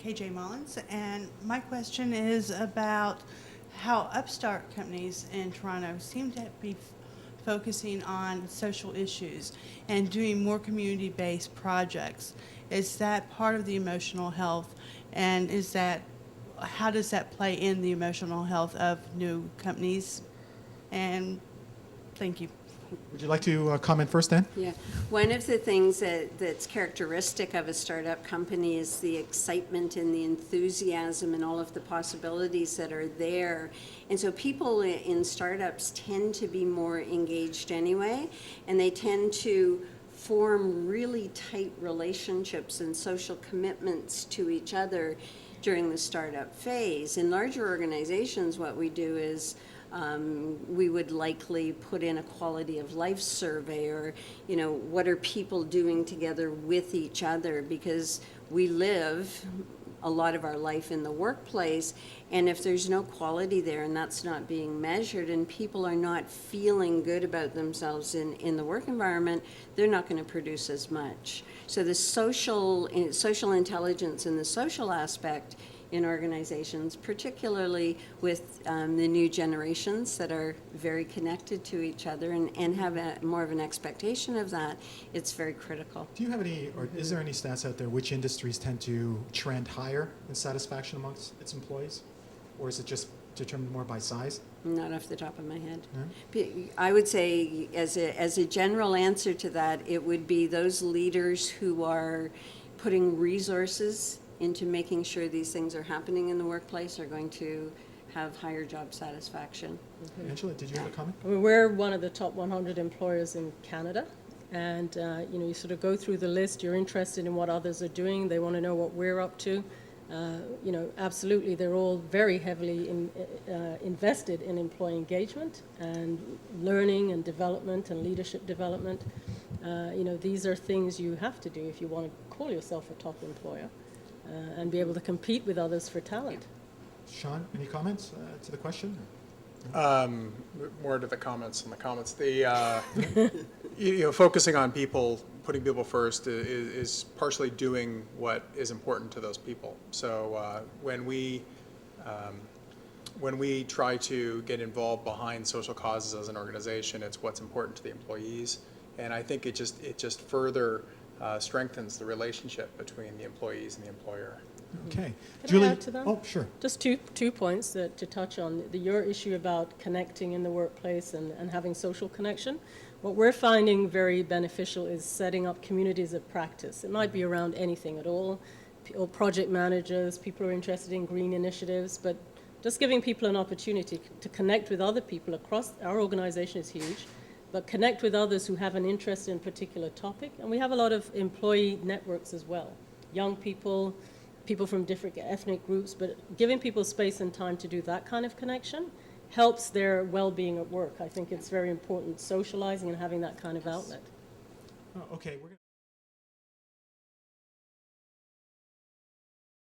KJ Mullins, and my question is about how upstart companies in Toronto seem to be focusing on social issues and doing more community-based projects. Is that part of the emotional health, and how does that play in the emotional health of new companies? And thank you. Would you like to comment first, Dan? Yeah, one of the things that's characteristic of a startup company is the excitement and the enthusiasm and all of the possibilities that are there. And so people in startups tend to be more engaged anyway, and they tend to form really tight relationships and social commitments to each other during the startup phase. In larger organizations, what we do is we would likely put in a quality of life survey, or, what are people doing together with each other, because we live a lot of our life in the workplace, and if there's no quality there and that's not being measured and people are not feeling good about themselves in the work environment, they're not going to produce as much. So the social intelligence and the social aspect in organizations, particularly with the new generations that are very connected to each other and have more of an expectation of that, it's very critical. Do you have any, or is there any stats out there which industries tend to trend higher in satisfaction amongst its employees? Or is it just determined more by size? Not off the top of my head. Yeah. I would say, as a general answer to that, it would be those leaders who are putting resources into making sure these things are happening in the workplace are going to have higher job satisfaction. Mm-hmm. Angela, did you have a comment? I mean, we're one of the top 100 employers in Canada, and you sort of go through the list. You're interested in what others are doing. They want to know what we're up to. Absolutely, they're all very heavily invested in employee engagement and learning and development and leadership development. These are things you have to do if you want to call yourself a top employer. And be able to compete with others for talent. Sean, any comments to the question? More to the comments than the comments. Focusing on people, putting people first is partially doing what is important to those people. So when we try to get involved behind social causes as an organization, it's what's important to the employees, and I think it just further strengthens the relationship between the employees and the employer. Okay. Can Julie, I add to that? Oh, sure. Just two points to touch on. Your issue about connecting in the workplace and having social connection. What we're finding very beneficial is setting up communities of practice. It might be around anything at all, or project managers, people who are interested in green initiatives, but just giving people an opportunity to connect with other people across our organization is huge. But connect with others who have an interest in a particular topic. And we have a lot of employee networks as well. Young people, people from different ethnic groups, but giving people space and time to do that kind of connection helps their well-being at work. I think it's very important, socializing and having that kind of outlet. Oh, okay, we're going to